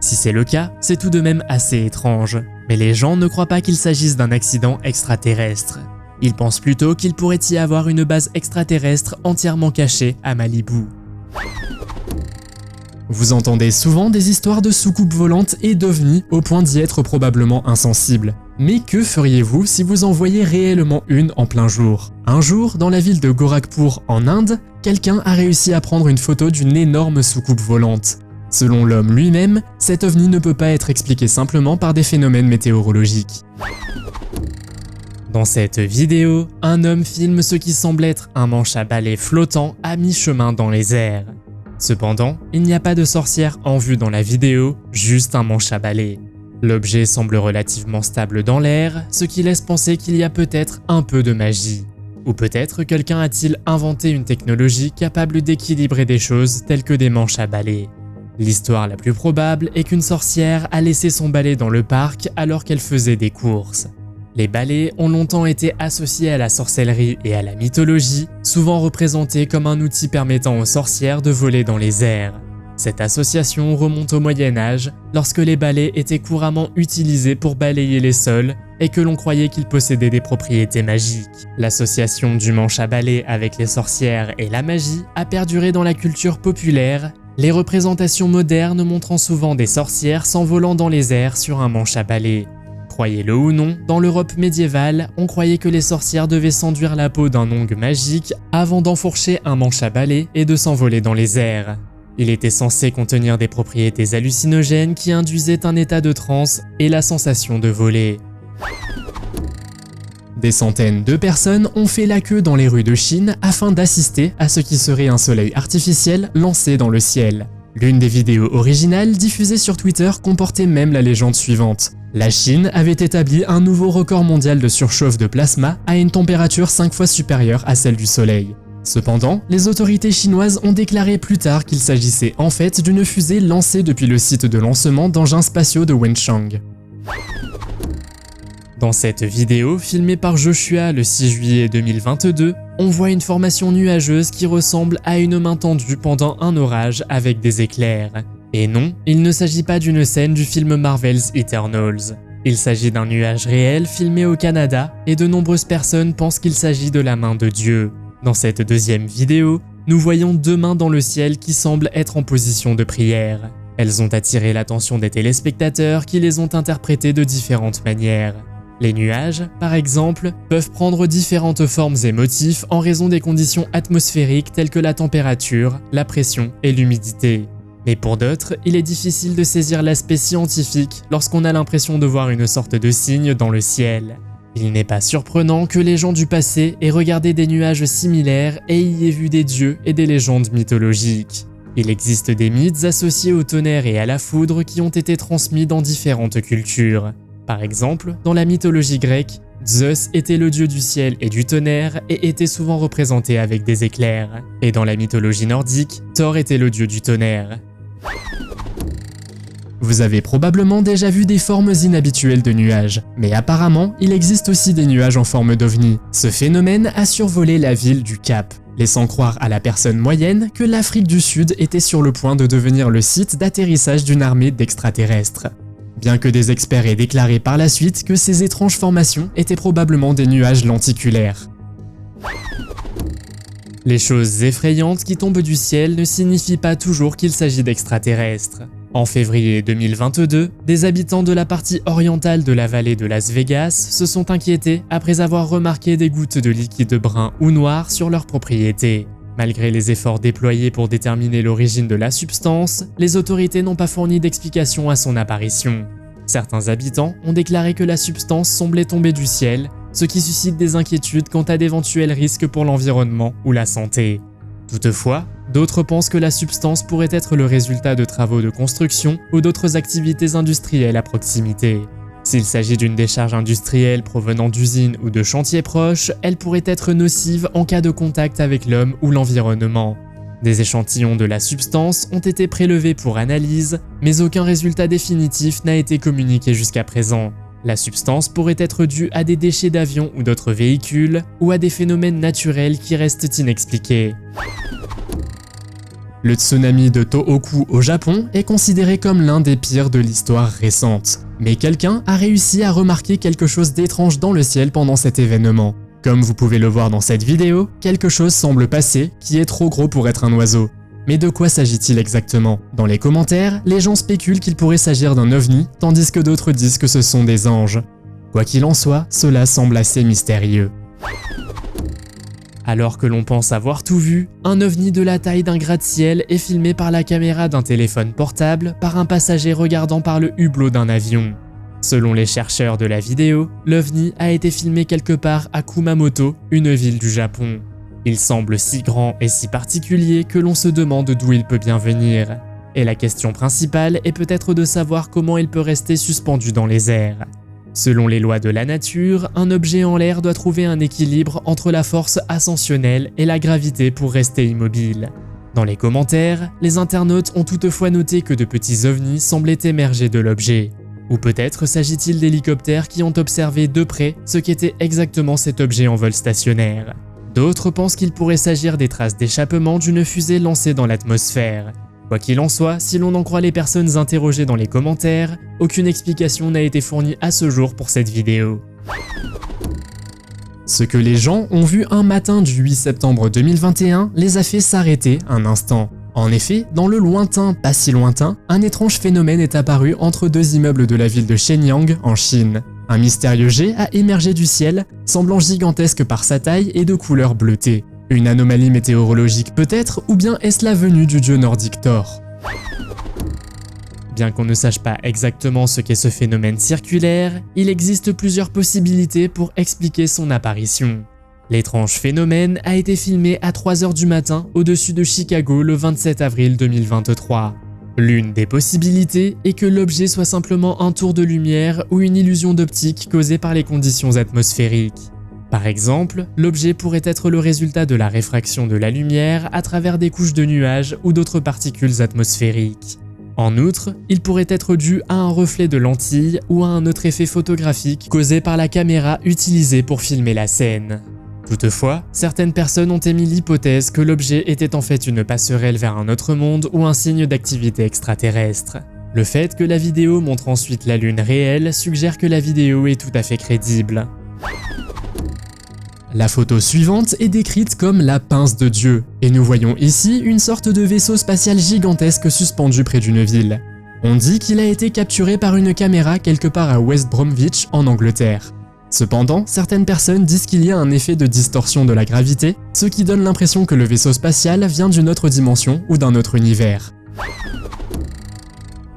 Si c'est le cas, c'est tout de même assez étrange, mais les gens ne croient pas qu'il s'agisse d'un accident extraterrestre. Ils pensent plutôt qu'il pourrait y avoir une base extraterrestre entièrement cachée à Malibu. Vous entendez souvent des histoires de soucoupes volantes et d'ovnis au point d'y être probablement insensible. Mais que feriez-vous si vous en voyiez réellement une en plein jour ? Un jour, dans la ville de Gorakhpur en Inde, quelqu'un a réussi à prendre une photo d'une énorme soucoupe volante. Selon l'homme lui-même, cet ovni ne peut pas être expliqué simplement par des phénomènes météorologiques. Dans cette vidéo, un homme filme ce qui semble être un manche à balai flottant à mi-chemin dans les airs. Cependant, il n'y a pas de sorcière en vue dans la vidéo, juste un manche à balai. L'objet semble relativement stable dans l'air, ce qui laisse penser qu'il y a peut-être un peu de magie. Ou peut-être quelqu'un a-t-il inventé une technologie capable d'équilibrer des choses telles que des manches à balai. L'histoire la plus probable est qu'une sorcière a laissé son balai dans le parc alors qu'elle faisait des courses. Les balais ont longtemps été associés à la sorcellerie et à la mythologie, souvent représentés comme un outil permettant aux sorcières de voler dans les airs. Cette association remonte au Moyen-Âge, lorsque les balais étaient couramment utilisés pour balayer les sols et que l'on croyait qu'ils possédaient des propriétés magiques. L'association du manche à balai avec les sorcières et la magie a perduré dans la culture populaire, les représentations modernes montrant souvent des sorcières s'envolant dans les airs sur un manche à balai. Croyez-le ou non, dans l'Europe médiévale, on croyait que les sorcières devaient s'enduire la peau d'un ongle magique avant d'enfourcher un manche à balai et de s'envoler dans les airs. Il était censé contenir des propriétés hallucinogènes qui induisaient un état de transe et la sensation de voler. Des centaines de personnes ont fait la queue dans les rues de Chine afin d'assister à ce qui serait un soleil artificiel lancé dans le ciel. L'une des vidéos originales diffusées sur Twitter comportait même la légende suivante. La Chine avait établi un nouveau record mondial de surchauffe de plasma à une température 5 fois supérieure à celle du Soleil. Cependant, les autorités chinoises ont déclaré plus tard qu'il s'agissait en fait d'une fusée lancée depuis le site de lancement d'engins spatiaux de Wenchang. Dans cette vidéo, filmée par Joshua le 6 juillet 2022, on voit une formation nuageuse qui ressemble à une main tendue pendant un orage avec des éclairs. Et non, il ne s'agit pas d'une scène du film Marvel's Eternals. Il s'agit d'un nuage réel filmé au Canada et de nombreuses personnes pensent qu'il s'agit de la main de Dieu. Dans cette deuxième vidéo, nous voyons deux mains dans le ciel qui semblent être en position de prière. Elles ont attiré l'attention des téléspectateurs qui les ont interprétées de différentes manières. Les nuages, par exemple, peuvent prendre différentes formes et motifs en raison des conditions atmosphériques telles que la température, la pression et l'humidité. Mais pour d'autres, il est difficile de saisir l'aspect scientifique lorsqu'on a l'impression de voir une sorte de signe dans le ciel. Il n'est pas surprenant que les gens du passé aient regardé des nuages similaires et y aient vu des dieux et des légendes mythologiques. Il existe des mythes associés au tonnerre et à la foudre qui ont été transmis dans différentes cultures. Par exemple, dans la mythologie grecque, Zeus était le dieu du ciel et du tonnerre et était souvent représenté avec des éclairs. Et dans la mythologie nordique, Thor était le dieu du tonnerre. Vous avez probablement déjà vu des formes inhabituelles de nuages, mais apparemment, il existe aussi des nuages en forme d'ovni. Ce phénomène a survolé la ville du Cap, laissant croire à la personne moyenne que l'Afrique du Sud était sur le point de devenir le site d'atterrissage d'une armée d'extraterrestres. Bien que des experts aient déclaré par la suite que ces étranges formations étaient probablement des nuages lenticulaires. Les choses effrayantes qui tombent du ciel ne signifient pas toujours qu'il s'agit d'extraterrestres. En février 2022, des habitants de la partie orientale de la vallée de Las Vegas se sont inquiétés après avoir remarqué des gouttes de liquide brun ou noir sur leur propriété. Malgré les efforts déployés pour déterminer l'origine de la substance, les autorités n'ont pas fourni d'explication à son apparition. Certains habitants ont déclaré que la substance semblait tomber du ciel, ce qui suscite des inquiétudes quant à d'éventuels risques pour l'environnement ou la santé. Toutefois, d'autres pensent que la substance pourrait être le résultat de travaux de construction ou d'autres activités industrielles à proximité. S'il s'agit d'une décharge industrielle provenant d'usines ou de chantiers proches, elle pourrait être nocive en cas de contact avec l'homme ou l'environnement. Des échantillons de la substance ont été prélevés pour analyse, mais aucun résultat définitif n'a été communiqué jusqu'à présent. La substance pourrait être due à des déchets d'avions ou d'autres véhicules, ou à des phénomènes naturels qui restent inexpliqués. Le tsunami de Tohoku au Japon est considéré comme l'un des pires de l'histoire récente. Mais quelqu'un a réussi à remarquer quelque chose d'étrange dans le ciel pendant cet événement. Comme vous pouvez le voir dans cette vidéo, quelque chose semble passer qui est trop gros pour être un oiseau. Mais de quoi s'agit-il exactement? Dans les commentaires, les gens spéculent qu'il pourrait s'agir d'un ovni, tandis que d'autres disent que ce sont des anges. Quoi qu'il en soit, cela semble assez mystérieux. Alors que l'on pense avoir tout vu, un ovni de la taille d'un gratte-ciel est filmé par la caméra d'un téléphone portable par un passager regardant par le hublot d'un avion. Selon les chercheurs de la vidéo, l'ovni a été filmé quelque part à Kumamoto, une ville du Japon. Il semble si grand et si particulier que l'on se demande d'où il peut bien venir. Et la question principale est peut-être de savoir comment il peut rester suspendu dans les airs. Selon les lois de la nature, un objet en l'air doit trouver un équilibre entre la force ascensionnelle et la gravité pour rester immobile. Dans les commentaires, les internautes ont toutefois noté que de petits ovnis semblaient émerger de l'objet. Ou peut-être s'agit-il d'hélicoptères qui ont observé de près ce qu'était exactement cet objet en vol stationnaire. D'autres pensent qu'il pourrait s'agir des traces d'échappement d'une fusée lancée dans l'atmosphère. Quoi qu'il en soit, si l'on en croit les personnes interrogées dans les commentaires, aucune explication n'a été fournie à ce jour pour cette vidéo. Ce que les gens ont vu un matin du 8 septembre 2021 les a fait s'arrêter un instant. En effet, dans le lointain, pas si lointain, un étrange phénomène est apparu entre deux immeubles de la ville de Shenyang, en Chine. Un mystérieux jet a émergé du ciel, semblant gigantesque par sa taille et de couleur bleutée. Une anomalie météorologique peut-être, ou bien est-ce la venue du dieu nordique Thor? Bien qu'on ne sache pas exactement ce qu'est ce phénomène circulaire, il existe plusieurs possibilités pour expliquer son apparition. L'étrange phénomène a été filmé à 3 h du matin au-dessus de Chicago le 27 avril 2023. L'une des possibilités est que l'objet soit simplement un tour de lumière ou une illusion d'optique causée par les conditions atmosphériques. Par exemple, l'objet pourrait être le résultat de la réfraction de la lumière à travers des couches de nuages ou d'autres particules atmosphériques. En outre, il pourrait être dû à un reflet de lentille ou à un autre effet photographique causé par la caméra utilisée pour filmer la scène. Toutefois, certaines personnes ont émis l'hypothèse que l'objet était en fait une passerelle vers un autre monde ou un signe d'activité extraterrestre. Le fait que la vidéo montre ensuite la lune réelle suggère que la vidéo est tout à fait crédible. La photo suivante est décrite comme la pince de Dieu, et nous voyons ici une sorte de vaisseau spatial gigantesque suspendu près d'une ville. On dit qu'il a été capturé par une caméra quelque part à West Bromwich en Angleterre. Cependant, certaines personnes disent qu'il y a un effet de distorsion de la gravité, ce qui donne l'impression que le vaisseau spatial vient d'une autre dimension ou d'un autre univers.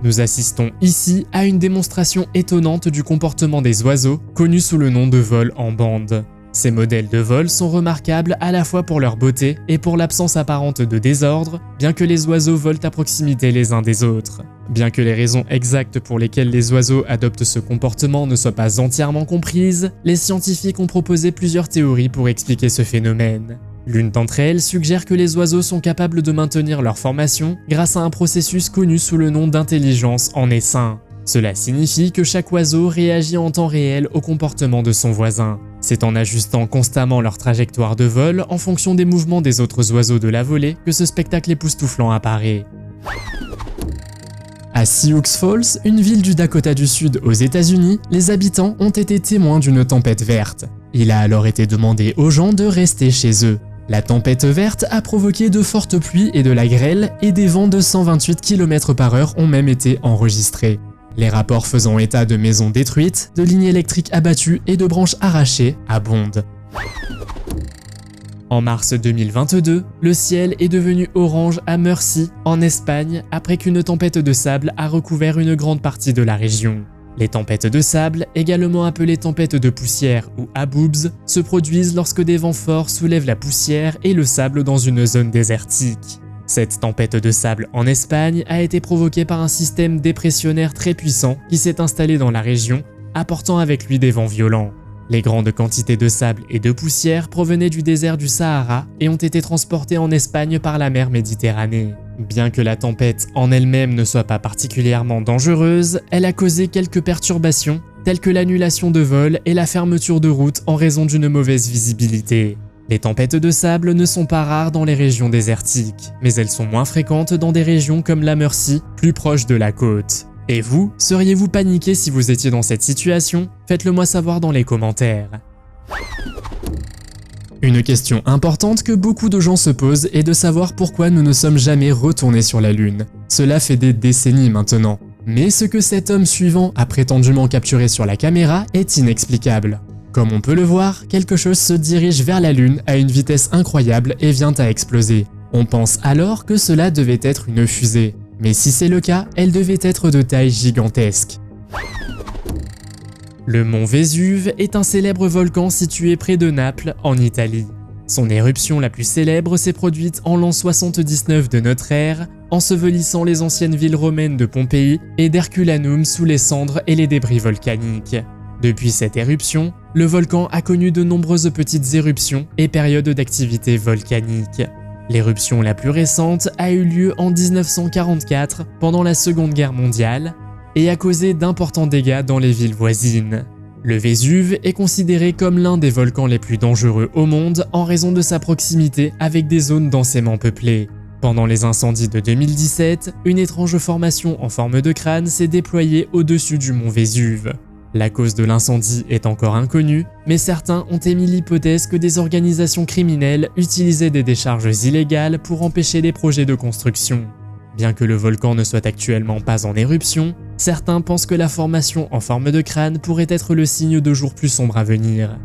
Nous assistons ici à une démonstration étonnante du comportement des oiseaux, connu sous le nom de vol en bande. Ces modèles de vol sont remarquables à la fois pour leur beauté et pour l'absence apparente de désordre, bien que les oiseaux volent à proximité les uns des autres. Bien que les raisons exactes pour lesquelles les oiseaux adoptent ce comportement ne soient pas entièrement comprises, les scientifiques ont proposé plusieurs théories pour expliquer ce phénomène. L'une d'entre elles suggère que les oiseaux sont capables de maintenir leur formation grâce à un processus connu sous le nom d'intelligence en essaim. Cela signifie que chaque oiseau réagit en temps réel au comportement de son voisin. C'est en ajustant constamment leur trajectoire de vol en fonction des mouvements des autres oiseaux de la volée que ce spectacle époustouflant apparaît. À Sioux Falls, une ville du Dakota du Sud aux États-Unis, les habitants ont été témoins d'une tempête verte. Il a alors été demandé aux gens de rester chez eux. La tempête verte a provoqué de fortes pluies et de la grêle, et des vents de 128 km/h ont même été enregistrés. Les rapports faisant état de maisons détruites, de lignes électriques abattues et de branches arrachées abondent. En mars 2022, le ciel est devenu orange à Murcie, en Espagne, après qu'une tempête de sable a recouvert une grande partie de la région. Les tempêtes de sable, également appelées tempêtes de poussière ou aboobs, se produisent lorsque des vents forts soulèvent la poussière et le sable dans une zone désertique. Cette tempête de sable en Espagne a été provoquée par un système dépressionnaire très puissant qui s'est installé dans la région, apportant avec lui des vents violents. Les grandes quantités de sable et de poussière provenaient du désert du Sahara et ont été transportées en Espagne par la mer Méditerranée. Bien que la tempête en elle-même ne soit pas particulièrement dangereuse, elle a causé quelques perturbations, telles que l'annulation de vols et la fermeture de routes en raison d'une mauvaise visibilité. Les tempêtes de sable ne sont pas rares dans les régions désertiques, mais elles sont moins fréquentes dans des régions comme la Murcie, plus proche de la côte. Et vous, seriez-vous paniqué si vous étiez dans cette situation? Faites-le moi savoir dans les commentaires. Une question importante que beaucoup de gens se posent est de savoir pourquoi nous ne sommes jamais retournés sur la Lune. Cela fait des décennies maintenant. Mais ce que cet homme suivant a prétendument capturé sur la caméra est inexplicable. Comme on peut le voir, quelque chose se dirige vers la Lune à une vitesse incroyable et vient à exploser. On pense alors que cela devait être une fusée. Mais si c'est le cas, elle devait être de taille gigantesque. Le mont Vésuve est un célèbre volcan situé près de Naples, en Italie. Son éruption la plus célèbre s'est produite en l'an 79 de notre ère, ensevelissant les anciennes villes romaines de Pompéi et d'Herculanum sous les cendres et les débris volcaniques. Depuis cette éruption, le volcan a connu de nombreuses petites éruptions et périodes d'activité volcanique. L'éruption la plus récente a eu lieu en 1944 pendant la Seconde Guerre mondiale et a causé d'importants dégâts dans les villes voisines. Le Vésuve est considéré comme l'un des volcans les plus dangereux au monde en raison de sa proximité avec des zones densément peuplées. Pendant les incendies de 2017, une étrange formation en forme de crâne s'est déployée au-dessus du mont Vésuve. La cause de l'incendie est encore inconnue, mais certains ont émis l'hypothèse que des organisations criminelles utilisaient des décharges illégales pour empêcher des projets de construction. Bien que le volcan ne soit actuellement pas en éruption, certains pensent que la formation en forme de crâne pourrait être le signe de jours plus sombres à venir.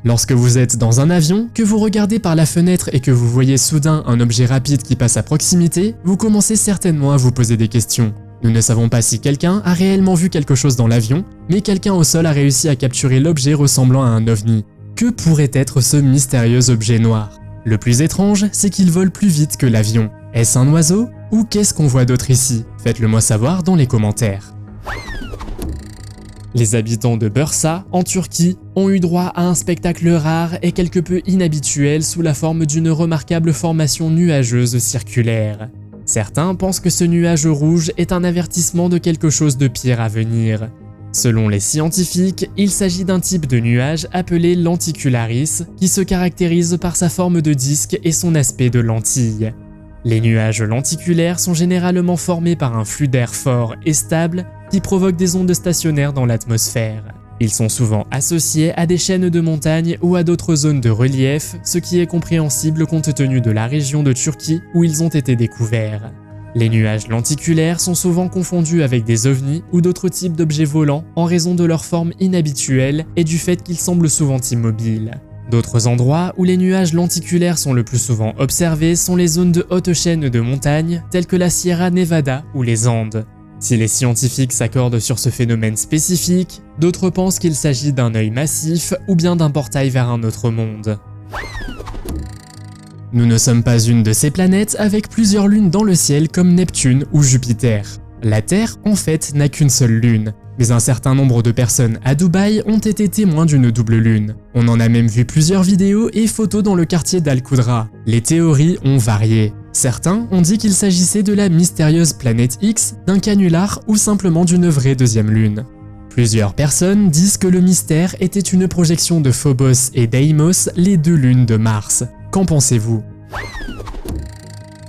Lorsque vous êtes dans un avion, que vous regardez par la fenêtre et que vous voyez soudain un objet rapide qui passe à proximité, vous commencez certainement à vous poser des questions. Nous ne savons pas si quelqu'un a réellement vu quelque chose dans l'avion, mais quelqu'un au sol a réussi à capturer l'objet ressemblant à un ovni. Que pourrait être ce mystérieux objet noir? Le plus étrange, c'est qu'il vole plus vite que l'avion. Est-ce un oiseau? Ou qu'est-ce qu'on voit d'autre ici? Faites-le moi savoir dans les commentaires. Les habitants de Bursa, en Turquie, ont eu droit à un spectacle rare et quelque peu inhabituel sous la forme d'une remarquable formation nuageuse circulaire. Certains pensent que ce nuage rouge est un avertissement de quelque chose de pire à venir. Selon les scientifiques, il s'agit d'un type de nuage appelé lenticularis qui se caractérise par sa forme de disque et son aspect de lentille. Les nuages lenticulaires sont généralement formés par un flux d'air fort et stable qui provoque des ondes stationnaires dans l'atmosphère. Ils sont souvent associés à des chaînes de montagnes ou à d'autres zones de relief, ce qui est compréhensible compte tenu de la région de Turquie où ils ont été découverts. Les nuages lenticulaires sont souvent confondus avec des ovnis ou d'autres types d'objets volants en raison de leur forme inhabituelle et du fait qu'ils semblent souvent immobiles. D'autres endroits où les nuages lenticulaires sont le plus souvent observés sont les zones de hautes chaînes de montagnes telles que la Sierra Nevada ou les Andes. Si les scientifiques s'accordent sur ce phénomène spécifique, d'autres pensent qu'il s'agit d'un œil massif ou bien d'un portail vers un autre monde. Nous ne sommes pas une de ces planètes avec plusieurs lunes dans le ciel comme Neptune ou Jupiter. La Terre, en fait, n'a qu'une seule lune, mais un certain nombre de personnes à Dubaï ont été témoins d'une double lune. On en a même vu plusieurs vidéos et photos dans le quartier d'Al-Qoudra. Les théories ont varié. Certains ont dit qu'il s'agissait de la mystérieuse planète X, d'un canular ou simplement d'une vraie deuxième lune. Plusieurs personnes disent que le mystère était une projection de Phobos et Deimos, les deux lunes de Mars. Qu'en pensez-vous?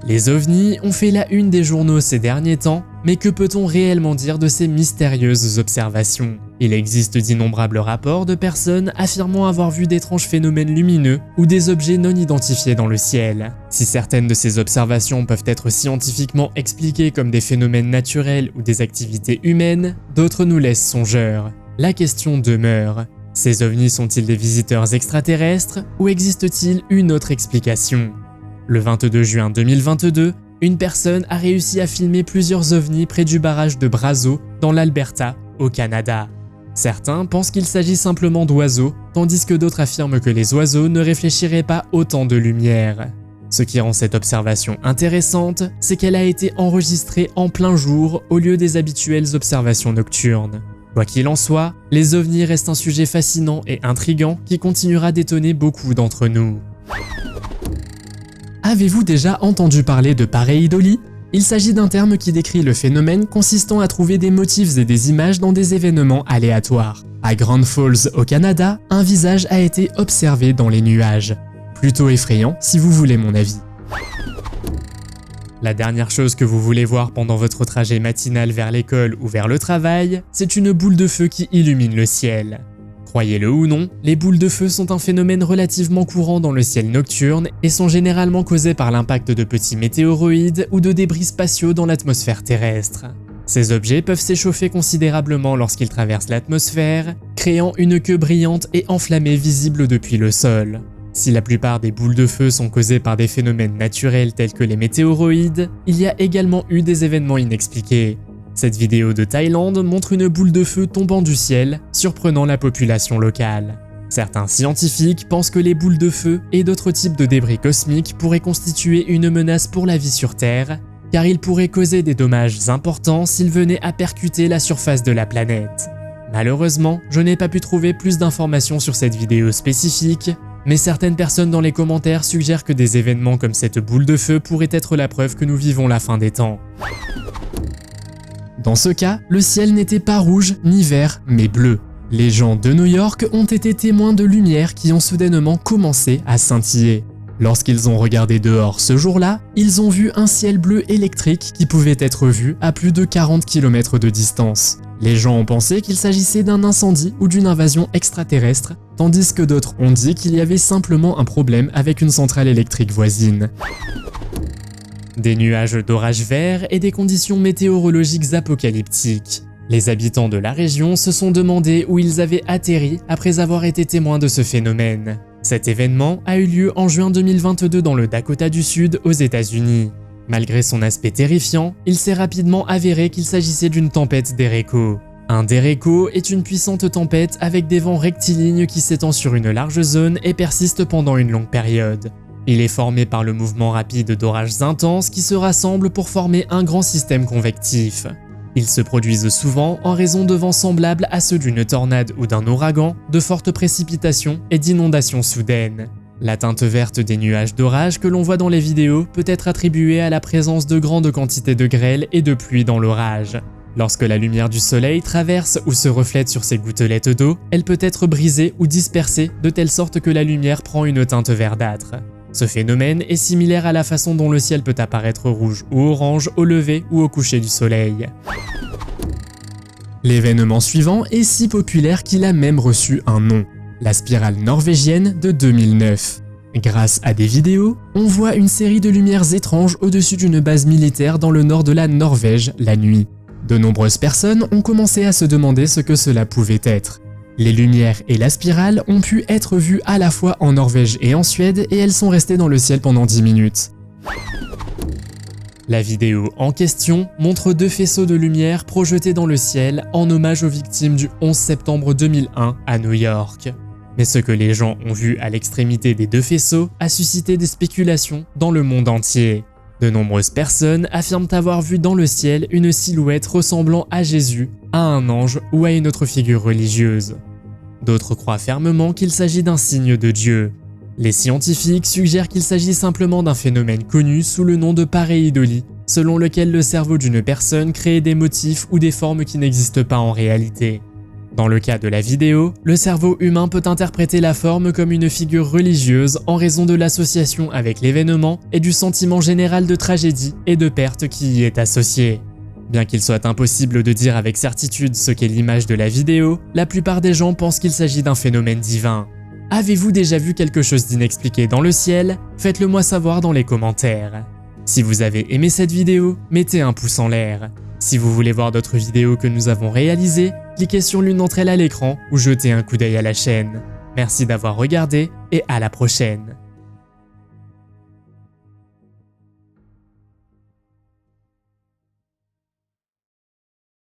Les ovnis ont fait la une des journaux ces derniers temps, mais que peut-on réellement dire de ces mystérieuses observations? Il existe d'innombrables rapports de personnes affirmant avoir vu d'étranges phénomènes lumineux ou des objets non identifiés dans le ciel. Si certaines de ces observations peuvent être scientifiquement expliquées comme des phénomènes naturels ou des activités humaines, d'autres nous laissent songeurs. La question demeure. Ces ovnis sont-ils des visiteurs extraterrestres ou existe-t-il une autre explication? Le 22 juin 2022, une personne a réussi à filmer plusieurs ovnis près du barrage de Brazeau dans l'Alberta, au Canada. Certains pensent qu'il s'agit simplement d'oiseaux, tandis que d'autres affirment que les oiseaux ne réfléchiraient pas autant de lumière. Ce qui rend cette observation intéressante, c'est qu'elle a été enregistrée en plein jour au lieu des habituelles observations nocturnes. Quoi qu'il en soit, les ovnis restent un sujet fascinant et intriguant qui continuera d'étonner beaucoup d'entre nous. Avez-vous déjà entendu parler de pareidolie? Il s'agit d'un terme qui décrit le phénomène consistant à trouver des motifs et des images dans des événements aléatoires. À Grand Falls au Canada, un visage a été observé dans les nuages. Plutôt effrayant si vous voulez mon avis. La dernière chose que vous voulez voir pendant votre trajet matinal vers l'école ou vers le travail, c'est une boule de feu qui illumine le ciel. Croyez-le ou non, les boules de feu sont un phénomène relativement courant dans le ciel nocturne et sont généralement causées par l'impact de petits météoroïdes ou de débris spatiaux dans l'atmosphère terrestre. Ces objets peuvent s'échauffer considérablement lorsqu'ils traversent l'atmosphère, créant une queue brillante et enflammée visible depuis le sol. Si la plupart des boules de feu sont causées par des phénomènes naturels tels que les météoroïdes, il y a également eu des événements inexpliqués. Cette vidéo de Thaïlande montre une boule de feu tombant du ciel, surprenant la population locale. Certains scientifiques pensent que les boules de feu et d'autres types de débris cosmiques pourraient constituer une menace pour la vie sur Terre, car ils pourraient causer des dommages importants s'ils venaient à percuter la surface de la planète. Malheureusement, je n'ai pas pu trouver plus d'informations sur cette vidéo spécifique, mais certaines personnes dans les commentaires suggèrent que des événements comme cette boule de feu pourraient être la preuve que nous vivons la fin des temps. Dans ce cas, le ciel n'était pas rouge ni vert, mais bleu. Les gens de New York ont été témoins de lumières qui ont soudainement commencé à scintiller. Lorsqu'ils ont regardé dehors ce jour-là, ils ont vu un ciel bleu électrique qui pouvait être vu à plus de 40 km de distance. Les gens ont pensé qu'il s'agissait d'un incendie ou d'une invasion extraterrestre, tandis que d'autres ont dit qu'il y avait simplement un problème avec une centrale électrique voisine. Des nuages d'orage vert et des conditions météorologiques apocalyptiques. Les habitants de la région se sont demandé où ils avaient atterri après avoir été témoins de ce phénomène. Cet événement a eu lieu en juin 2022 dans le Dakota du Sud aux États-Unis. Malgré son aspect terrifiant, il s'est rapidement avéré qu'il s'agissait d'une tempête d'Ereko. Un déreko est une puissante tempête avec des vents rectilignes qui s'étend sur une large zone et persiste pendant une longue période. Il est formé par le mouvement rapide d'orages intenses qui se rassemblent pour former un grand système convectif. Ils se produisent souvent en raison de vents semblables à ceux d'une tornade ou d'un ouragan, de fortes précipitations et d'inondations soudaines. La teinte verte des nuages d'orage que l'on voit dans les vidéos peut être attribuée à la présence de grandes quantités de grêle et de pluie dans l'orage. Lorsque la lumière du soleil traverse ou se reflète sur ces gouttelettes d'eau, elle peut être brisée ou dispersée de telle sorte que la lumière prend une teinte verdâtre. Ce phénomène est similaire à la façon dont le ciel peut apparaître rouge ou orange au lever ou au coucher du soleil. L'événement suivant est si populaire qu'il a même reçu un nom, la spirale norvégienne de 2009. Grâce à des vidéos, on voit une série de lumières étranges au-dessus d'une base militaire dans le nord de la Norvège la nuit. De nombreuses personnes ont commencé à se demander ce que cela pouvait être. Les lumières et la spirale ont pu être vues à la fois en Norvège et en Suède et elles sont restées dans le ciel pendant 10 minutes. La vidéo en question montre 2 faisceaux de lumière projetés dans le ciel en hommage aux victimes du 11 septembre 2001 à New York. Mais ce que les gens ont vu à l'extrémité des 2 faisceaux a suscité des spéculations dans le monde entier. De nombreuses personnes affirment avoir vu dans le ciel une silhouette ressemblant à Jésus, à un ange ou à une autre figure religieuse. D'autres croient fermement qu'il s'agit d'un signe de Dieu. Les scientifiques suggèrent qu'il s'agit simplement d'un phénomène connu sous le nom de pareidolie, selon lequel le cerveau d'une personne crée des motifs ou des formes qui n'existent pas en réalité. Dans le cas de la vidéo, le cerveau humain peut interpréter la forme comme une figure religieuse en raison de l'association avec l'événement et du sentiment général de tragédie et de perte qui y est associé. Bien qu'il soit impossible de dire avec certitude ce qu'est l'image de la vidéo, la plupart des gens pensent qu'il s'agit d'un phénomène divin. Avez-vous déjà vu quelque chose d'inexpliqué dans le ciel? Faites-le moi savoir dans les commentaires. Si vous avez aimé cette vidéo, mettez un pouce en l'air. Si vous voulez voir d'autres vidéos que nous avons réalisées, cliquez sur l'une d'entre elles à l'écran ou jetez un coup d'œil à la chaîne. Merci d'avoir regardé et à la prochaine.